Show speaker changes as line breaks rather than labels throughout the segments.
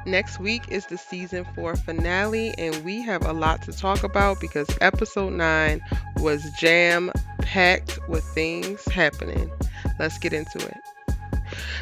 Next week is the season 4 finale, and we have a lot to talk about because episode 9 was jam packed with things happening. Let's get into it.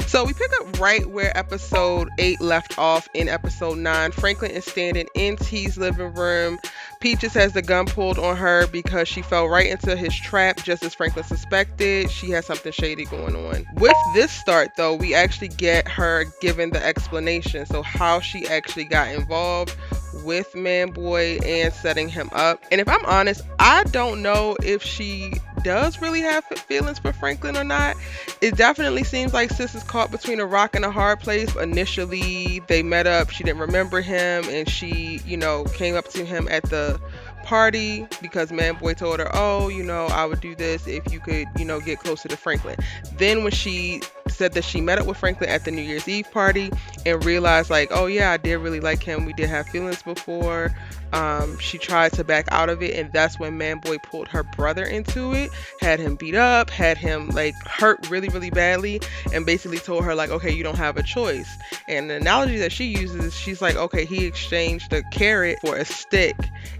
So we pick up right where episode 8 left off in episode 9. Franklin is standing in T's living room. Peaches has the gun pulled on her because she fell right into his trap just as Franklin suspected. She has something shady going on. With this start though, we actually get her given the explanation. So how she actually got involved with MANBOY and setting him up. And if I'm honest, I don't know if she does really have feelings for Franklin or not. It definitely seems like Sis is caught between a rock and a hard place. Initially, they met up. She didn't remember him, and she, came up to him at the party because MANBOY told her, oh, I would do this if you could, get closer to Franklin. Then when she said that she met up with Franklin at the New Year's Eve party and realized like, oh yeah, I did really like him. We did have feelings before. She tried to back out of it, and that's when MANBOY pulled her brother into it, had him beat up, had him like hurt really, really badly, and basically told her like, okay, you don't have a choice. And the analogy that she uses, she's like, okay, he exchanged a carrot for a stick,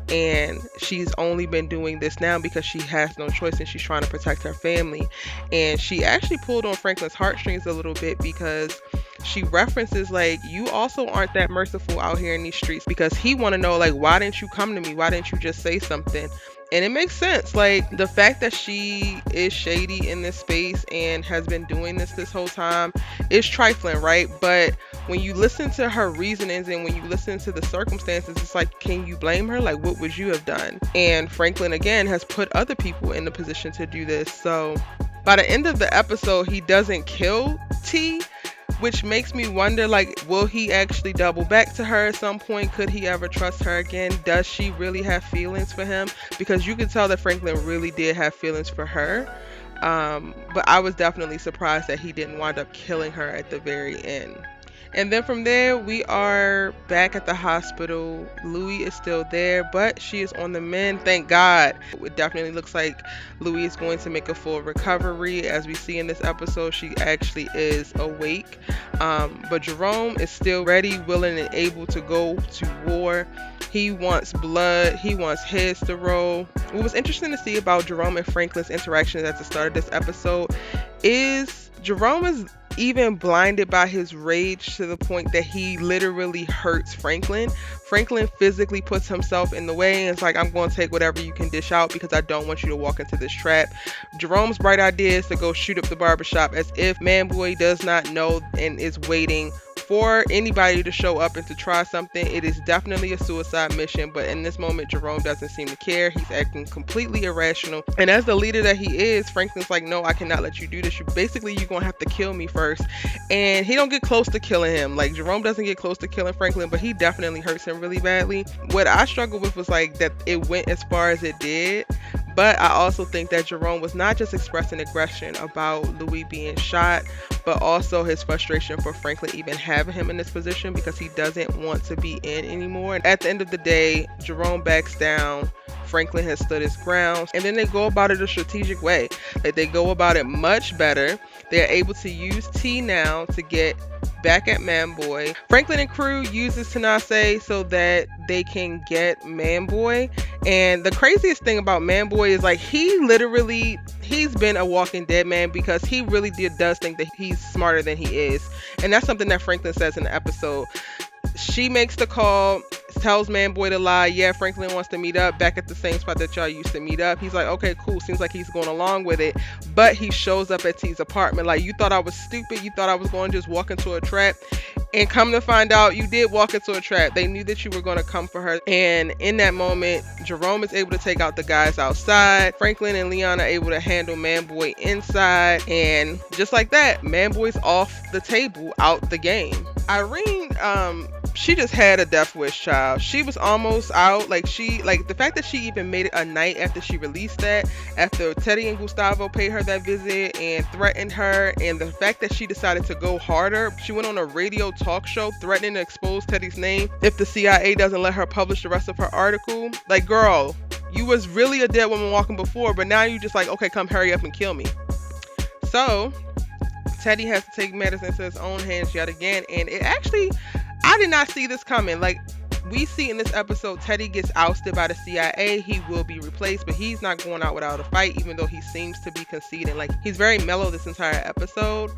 and she's only been doing this now because she has no choice and she's trying to protect her family. And she actually pulled on Franklin's heartstrings a little bit because she references like, you also aren't that merciful out here in these streets, because he want to know like, why didn't you come to me? Why didn't you just say something? And it makes sense. Like the fact that she is shady in this space and has been doing this whole time is trifling, right? But when you listen to her reasonings and when you listen to the circumstances, it's like, can you blame her? Like, what would you have done? And Franklin again has put other people in the position to do this. So by the end of the episode, he doesn't kill T, which makes me wonder, like, will he actually double back to her at some point? Could he ever trust her again? Does she really have feelings for him? Because you could tell that Franklin really did have feelings for her. But I was definitely surprised that he didn't wind up killing her at the very end. And then from there, we are back at the hospital. Louie is still there, but she is on the mend. Thank God. It definitely looks like Louie is going to make a full recovery. As we see in this episode, she actually is awake. But Jerome is still ready, willing, and able to go to war. He wants blood. He wants heads to roll. What was interesting to see about Jerome and Franklin's interactions at the start of this episode is Jerome is even blinded by his rage to the point that he literally hurts Franklin. Franklin physically puts himself in the way and it's like, I'm going to take whatever you can dish out because I don't want you to walk into this trap. Jerome's bright idea is to go shoot up the barbershop, as if MANBOY does not know and is waiting for anybody to show up and to try something. It is definitely a suicide mission, but in this moment, Jerome doesn't seem to care. He's acting completely irrational. And as the leader that he is, Franklin's like, no, I cannot let you do this. You're going to have to kill me first. And he don't get close to killing him. Like, Jerome doesn't get close to killing Franklin, but he definitely hurts him really badly. What I struggled with was like that it went as far as it did. But I also think that Jerome was not just expressing aggression about Louie being shot, but also his frustration for Franklin even having him in this position because he doesn't want to be in anymore. And at the end of the day, Jerome backs down. Franklin has stood his ground, and then they go about it a strategic way. Like, they go about it much better. They're able to use T now to get back at MANBOY. Franklin and crew uses Tanase so that they can get MANBOY. And the craziest thing about MANBOY is like, he's been a walking dead man because he really does think that he's smarter than he is. And that's something that Franklin says in the episode. She makes the call, tells MANBOY to lie. Yeah, Franklin wants to meet up back at the same spot that y'all used to meet up. He's like, okay, cool. Seems like he's going along with it. But he shows up at T's apartment. Like, you thought I was stupid. You thought I was going to just walk into a trap. And come to find out, you did walk into a trap. They knew that you were going to come for her. And in that moment, Jerome is able to take out the guys outside. Franklin and Leon are able to handle MANBOY inside. And just like that, MANBOY's off the table, out the game. Irene, she just had a death wish, child. She was almost out. The fact that she even made it a night after she released that, after Teddy and Gustavo paid her that visit and threatened her, and the fact that she decided to go harder. She went on a radio talk show threatening to expose Teddy's name if the CIA doesn't let her publish the rest of her article. Like, girl, you was really a dead woman walking before, but now you just like, okay, come hurry up and kill me. So Teddy has to take matters into his own hands yet again, and it actually, I did not see this coming. Like, we see in this episode, Teddy gets ousted by the CIA. He will be replaced, but he's not going out without a fight, even though he seems to be conceding. Like, he's very mellow this entire episode.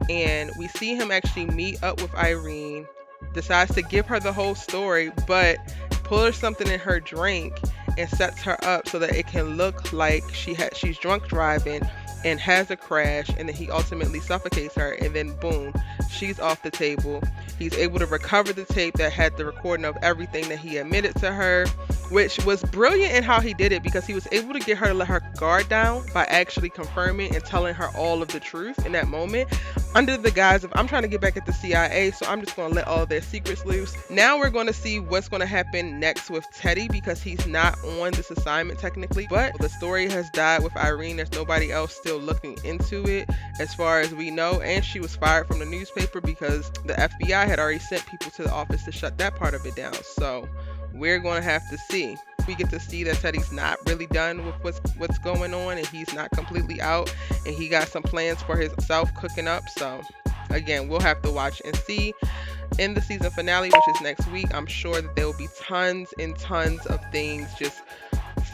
And we see him actually meet up with Irene, decides to give her the whole story, but pours something in her drink and sets her up so that it can look like she's drunk driving and has a crash, and then he ultimately suffocates her, and then boom, she's off the table. He's able to recover the tape that had the recording of everything that he admitted to her, which was brilliant in how he did it, because he was able to get her to let her guard down by actually confirming and telling her all of the truth in that moment, under the guise of, I'm trying to get back at the CIA, so I'm just going to let all their secrets loose. Now we're going to see what's going to happen next with Teddy, because he's not on this assignment technically, but the story has died with Irene. There's nobody else still looking into it as far as we know, and she was fired from the newspaper because the FBI had already sent people to the office to shut that part of it down. So we're going to have to see. We get to see that Teddy's not really done with what's going on, and he's not completely out, and he got some plans for himself cooking up. So again, we'll have to watch and see. In the season finale, which is next week, I'm sure that there will be tons and tons of things just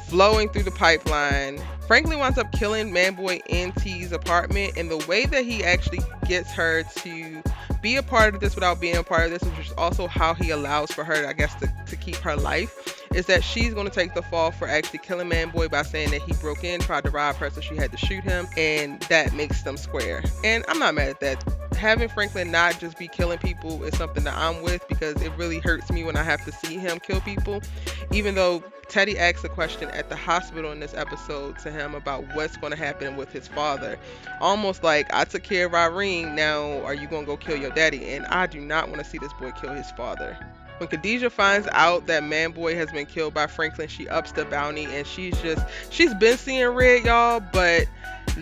flowing through the pipeline. Franklin winds up killing Manboy in T's apartment, and the way that he actually gets her to be a part of this without being a part of this, which is also how he allows for her, I guess, to keep her life, is that she's going to take the fall for actually killing Manboy by saying that he broke in, tried to rob her, so she had to shoot him, and that makes them square. And I'm not mad at that. Having Franklin not just be killing people is something that I'm with, because it really hurts me when I have to see him kill people. Even though Teddy asks a question at the hospital in this episode to him about what's going to happen with his father. Almost like, I took care of Irene, now are you going to go kill your daddy? And I do not want to see this boy kill his father. When KHADIJAH finds out that Manboy has been killed by Franklin, she ups the bounty, and she's been seeing red, y'all, but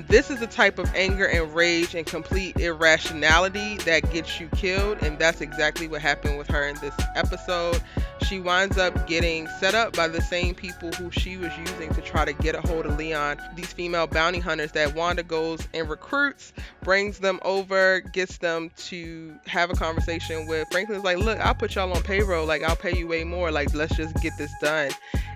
this is the type of anger and rage and complete irrationality that gets you killed, and that's exactly what happened with her in this episode. She winds up getting set up by the same people who she was using to try to get a hold of Leon, these female bounty hunters that Wanda goes and recruits, brings them over, gets them to have a conversation with. Franklin's like, look, I'll put y'all on payroll, like I'll pay you way more, like let's just get this done.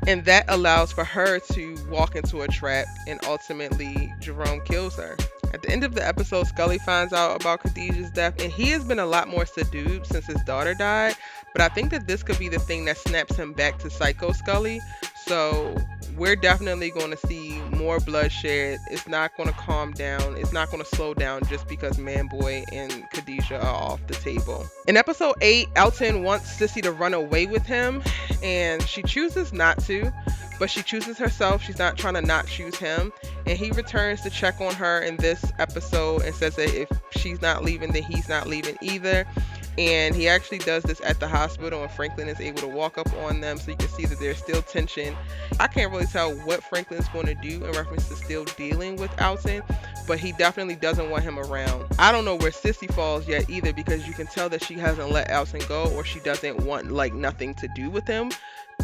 And that allows for her to walk into a trap, and ultimately Jerome kills her. At the end of the episode, Scully finds out about KHADIJAH's death, and he has been a lot more subdued since his daughter died, but I think that this could be the thing that snaps him back to Psycho Scully. So we're definitely going to see more bloodshed. It's not going to calm down. It's not going to slow down just because Manboy and KHADIJAH are off the table. In episode 8, Alton wants Cissy to run away with him, and she chooses not to, but she chooses herself. She's not trying to not choose him, and he returns to check on her in this episode and says that if she's not leaving, then he's not leaving either. And he actually does this at the hospital, and Franklin is able to walk up on them, so you can see that there's still tension. I can't really tell what Franklin's going to do in reference to still dealing with Alton, but he definitely doesn't want him around. I don't know where Cissy falls yet either, because you can tell that she hasn't let Alton go, or she doesn't want like nothing to do with him,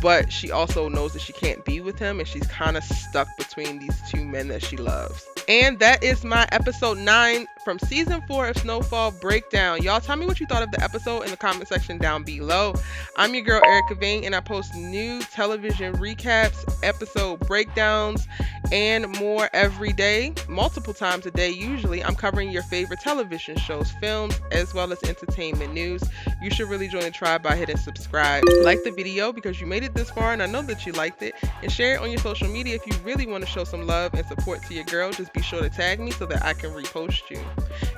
but she also knows that she can't be with him, and she's kind of stuck between these two men that she loves. And that is my episode 9 from season 4 of Snowfall breakdown. Y'all tell me what you thought of the episode in the comment section down below. I'm your girl Erica Vane, and I post new television recaps, episode breakdowns, and more every day, multiple times a day. Usually I'm covering your favorite television shows, films, as well as entertainment news. You should really join the tribe by hitting subscribe. Like the video because you made it this far, and I know that you liked it, and share it on your social media if you really want to show some love and support to your girl. Just be sure to tag me so that I can repost you.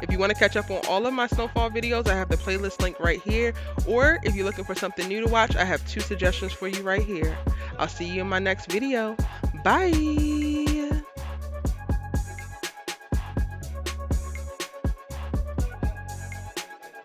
If you want to catch up on all of my Snowfall videos, I have the playlist link right here, or if you're looking for something new to watch, I have 2 suggestions for you right here. I'll see you in my next video. Bye.